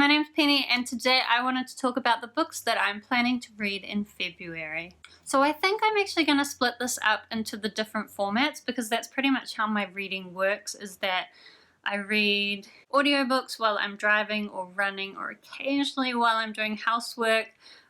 my name's Penny, and today I wanted to talk about the books that I'm planning to read in February. So I think I'm actually going to split this up into the different formats because that's pretty much how my reading works, is that I read audiobooks while I'm driving or running, or occasionally while I'm doing housework.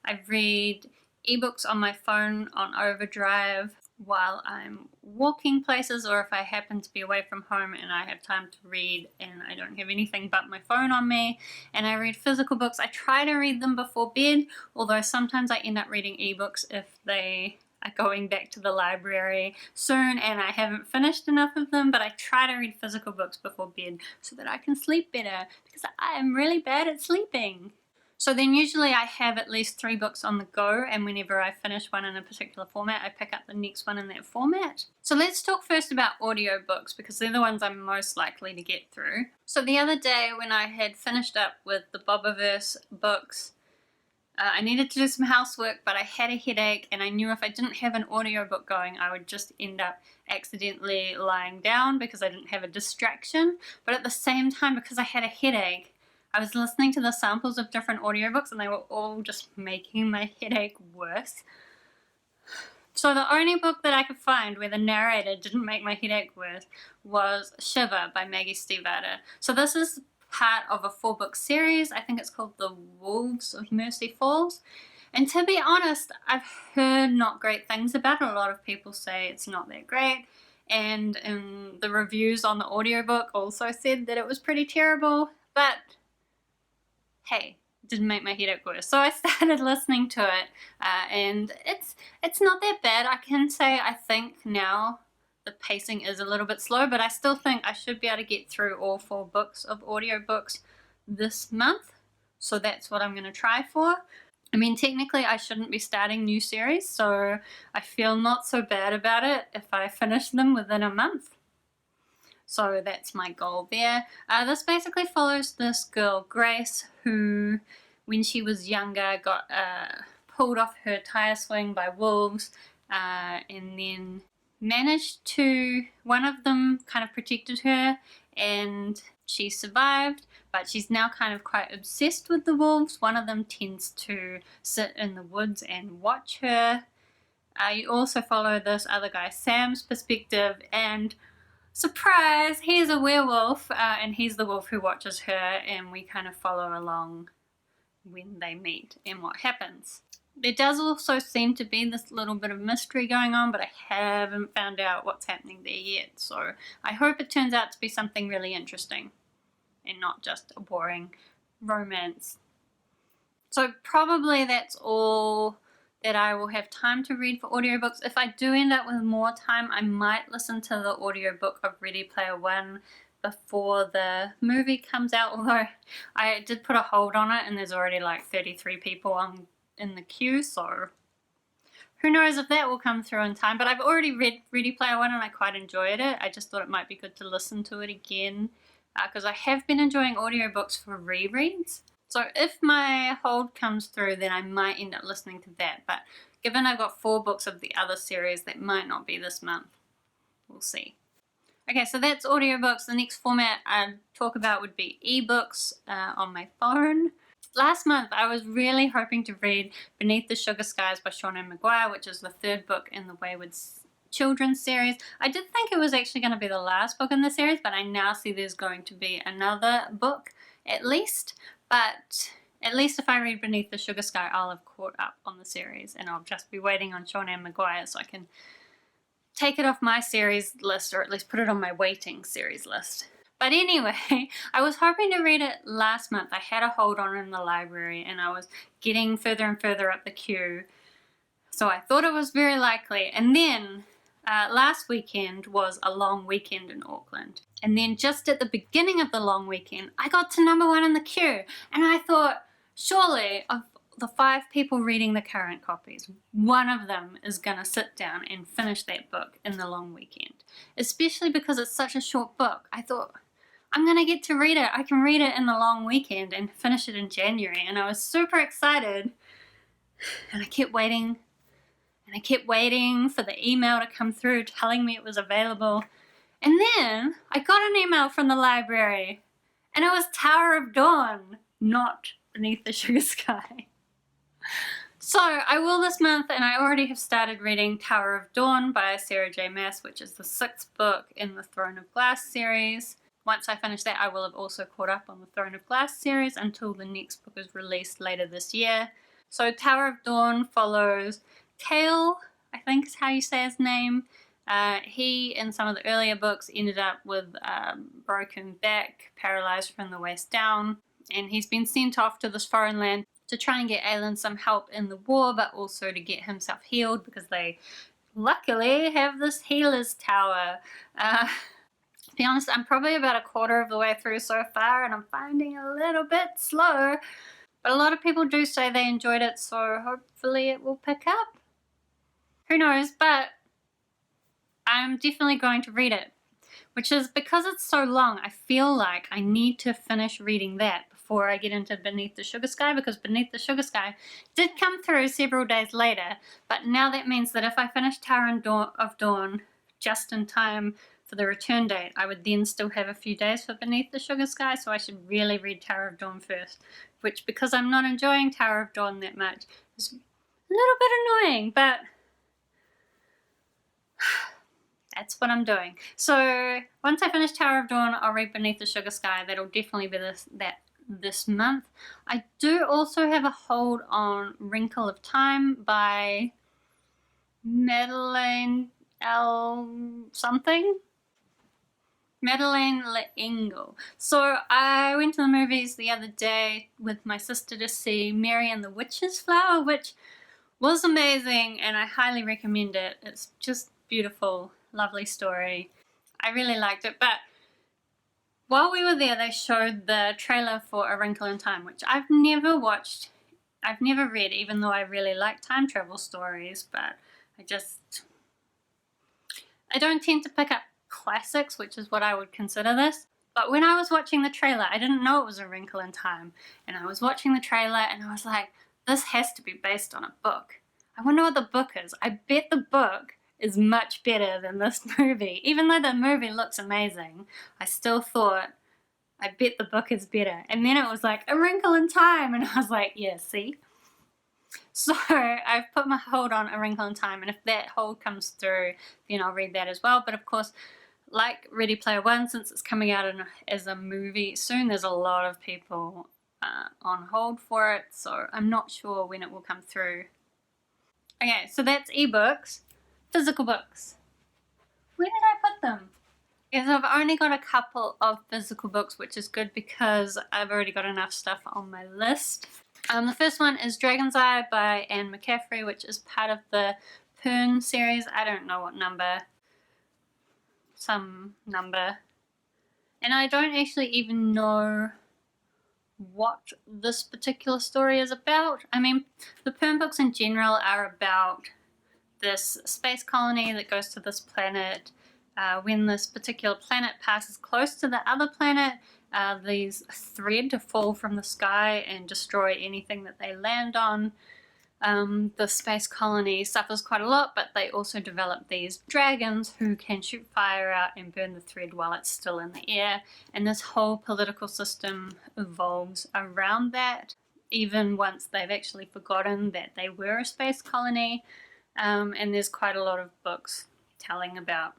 I read ebooks on my phone on overdrive while I'm walking places, or if I happen to be away from home and I have time to read and I don't have anything but my phone on me. And I read physical books. I try to read them before bed, although sometimes I end up reading ebooks if they are going back to the library soon and I haven't finished enough of them. But I try to read physical books before bed so that I can sleep better, because I am really bad at sleeping. So then usually I have at least 3 books on the go, and whenever I finish one in a particular format, I pick up the next one in that format. So let's talk first about audiobooks, because they're the ones I'm most likely to get through. So the other day when I had finished up with the Bobaverse books, I needed to do some housework, but I had a headache, and I knew if I didn't have an audiobook going, I would just end up accidentally lying down because I didn't have a distraction. But at the same time, because I had a headache, I was listening to the samples of different audiobooks and they were all just making my headache worse. So the only book that I could find where the narrator didn't make my headache worse was Shiver by Maggie Stiefvater. So this is part of a 4-book series. I think it's called The Wolves of Mercy Falls. And to be honest, I've heard not great things about it. A lot of people say it's not that great. And the reviews on the audiobook also said that it was pretty terrible. But hey, it didn't make my headache worse. So I started listening to it, and it's not that bad. I can say I think now the pacing is a little bit slow, but I still think I should be able to get through all 4 books of audiobooks this month. So that's what I'm going to try for. I mean, technically I shouldn't be starting new series, so I feel not so bad about it if I finish them within a month. So that's my goal there. This basically follows this girl, Grace, who, when she was younger, got pulled off her tire swing by wolves, and then managed to, one of them kind of protected her, and she survived, but she's now kind of quite obsessed with the wolves. One of them tends to sit in the woods and watch her. You also follow this other guy, Sam's perspective, and surprise, he's a werewolf, and he's the wolf who watches her, and we kind of follow along when they meet and what happens. There does also seem to be this little bit of mystery going on, but I haven't found out what's happening there yet, so I hope it turns out to be something really interesting and not just a boring romance. So probably that's all that I will have time to read for audiobooks. If I do end up with more time, I might listen to the audiobook of Ready Player One before the movie comes out, although I did put a hold on it and there's already like 33 people in the queue, so who knows if that will come through in time. But I've already read Ready Player One and I quite enjoyed it. I just thought it might be good to listen to it again, because I have been enjoying audiobooks for rereads. So if my hold comes through, then I might end up listening to that. But given I've got 4 books of the other series, that might not be this month. We'll see. Okay, so that's audiobooks. The next format I'd talk about would be ebooks on my phone. Last month, I was really hoping to read Beneath the Sugar Skies by Sean Maguire, which is the 3rd book in the Wayward Children's series. I did think it was actually going to be the last book in the series, but I now see there's going to be another book at least. But at least if I read Beneath the Sugar Sky, I'll have caught up on the series, and I'll just be waiting on Sean Maguire so I can take it off my series list, or at least put it on my waiting series list. But anyway, I was hoping to read it last month. I had a hold on it in the library and I was getting further and further up the queue, so I thought it was very likely. And then last weekend was a long weekend in Auckland. And then just at the beginning of the long weekend, I got to number 1 in the queue. And I thought, surely of the 5 people reading the current copies, one of them is going to sit down and finish that book in the long weekend. Especially because it's such a short book. I thought, I'm going to get to read it. I can read it in the long weekend and finish it in January. And I was super excited. And I kept waiting. And I kept waiting for the email to come through telling me it was available. And then I got an email from the library, and it was Tower of Dawn, not Beneath the Sugar Sky. So I will this month, and I already have started reading Tower of Dawn by Sarah J Maas, which is the 6th book in the Throne of Glass series. Once I finish that, I will have also caught up on the Throne of Glass series until the next book is released later this year. So Tower of Dawn follows Cale, I think is how you say his name. He, in some of the earlier books, ended up with broken back, paralyzed from the waist down, and he's been sent off to this foreign land to try and get Aelin some help in the war, but also to get himself healed, because they luckily have this healer's tower. To be honest, I'm probably about a quarter of the way through so far, and I'm finding it a little bit slow, but a lot of people do say they enjoyed it, so hopefully it will pick up. Who knows, but I'm definitely going to read it, which is because it's so long. I feel like I need to finish reading that before I get into Beneath the Sugar Sky, because Beneath the Sugar Sky did come through several days later, but now that means that if I finish Tower of Dawn just in time for the return date, I would then still have a few days for Beneath the Sugar Sky, so I should really read Tower of Dawn first, which, because I'm not enjoying Tower of Dawn that much, is a little bit annoying, but that's what I'm doing. So once I finish Tower of Dawn, I'll read Beneath the Sugar Sky. That'll definitely be this month. I do also have a hold on Wrinkle of Time by Madeleine L. something. Madeleine L'Engle. So I went to the movies the other day with my sister to see Mary and the Witch's Flower, which was amazing, and I highly recommend it. It's just beautiful, lovely story. I really liked it, but while we were there, they showed the trailer for A Wrinkle in Time, which I've never watched. I've never read, even though I really like time travel stories, but I don't tend to pick up classics, which is what I would consider this. But when I was watching the trailer, I didn't know it was A Wrinkle in Time, and I was watching the trailer and I was like, this has to be based on a book. I wonder what the book is. I bet the book is much better than this movie. Even though the movie looks amazing, I still thought, I bet the book is better. And then it was like, A Wrinkle in Time, and I was like, yeah, see? So I've put my hold on A Wrinkle in Time, and if that hold comes through, then I'll read that as well. But of course, like Ready Player One, since it's coming out as a movie soon, there's a lot of people on hold for it, so I'm not sure when it will come through. Okay, so that's ebooks. Physical books. Where did I put them? Yes, I've only got a couple of physical books, which is good because I've already got enough stuff on my list. The first one is Dragon's Eye by Anne McCaffrey, which is part of the Pern series. I don't know what number. Some number. And I don't actually even know what this particular story is about. I mean, the Pern books in general are about this space colony that goes to this planet. When this particular planet passes close to the other planet, these thread fall from the sky and destroy anything that they land on. The space colony suffers quite a lot, but they also develop these dragons who can shoot fire out and burn the thread while it's still in the air. And this whole political system evolves around that, even once they've actually forgotten that they were a space colony. And there's quite a lot of books telling about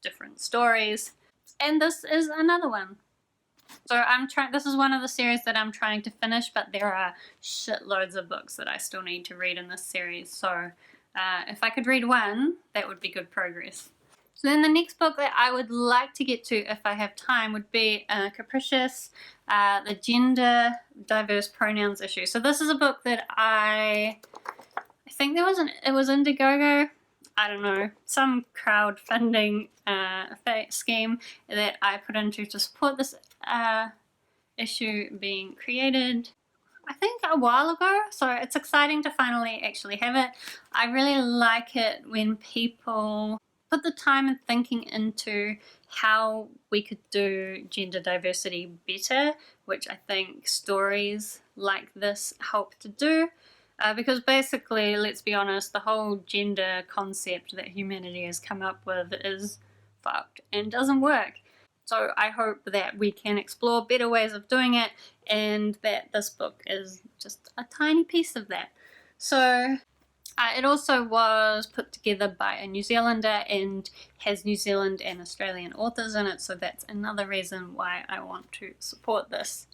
different stories. And this is another one. So this is one of the series that I'm trying to finish, but there are shitloads of books that I still need to read in this series. So if I could read one, that would be good progress. So then the next book that I would like to get to if I have time would be Capricious, the gender diverse pronouns issue. So this is a book that I think it was Indiegogo. I don't know, some crowdfunding scheme that I put into to support this issue being created, I think a while ago, so it's exciting to finally actually have it. I really like it when people put the time and thinking into how we could do gender diversity better, which I think stories like this help to do. Because basically, let's be honest, the whole gender concept that humanity has come up with is fucked and doesn't work. So I hope that we can explore better ways of doing it, and that this book is just a tiny piece of that. So it also was put together by a New Zealander and has New Zealand and Australian authors in it, so that's another reason why I want to support this.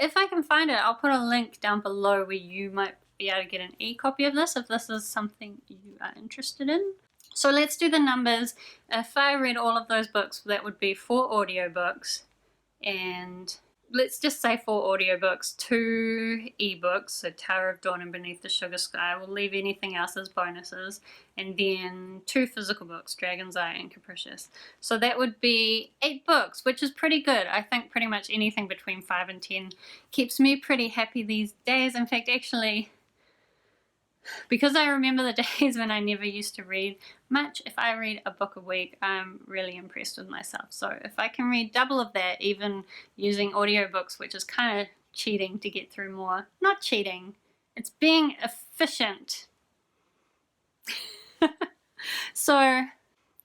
If I can find it, I'll put a link down below where you might be able to get an e-copy of this if this is something you are interested in. So let's do the numbers. If I read all of those books, that would be 4 audiobooks, and let's just say 4 audiobooks, 2 ebooks, so Tower of Dawn and Beneath the Sugar Sky. We'll leave anything else as bonuses. And then 2 physical books, Dragon's Eye and Capricious. So that would be 8 books, which is pretty good. I think pretty much anything between 5 and 10 keeps me pretty happy these days. In fact, actually, because I remember the days when I never used to read much, if I read a book a week, I'm really impressed with myself. So if I can read double of that, even using audiobooks, which is kind of cheating to get through more. Not cheating, it's being efficient. So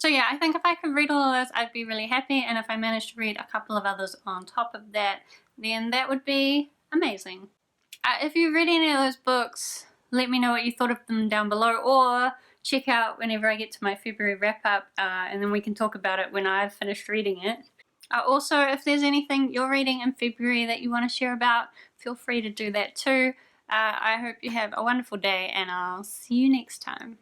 yeah, I think if I could read all of those, I'd be really happy. And if I managed to read a couple of others on top of that, then that would be amazing. If you read any of those books, let me know what you thought of them down below, or check out whenever I get to my February wrap-up, and then we can talk about it when I've finished reading it. Also, if there's anything you're reading in February that you want to share about, feel free to do that too. I hope you have a wonderful day, and I'll see you next time.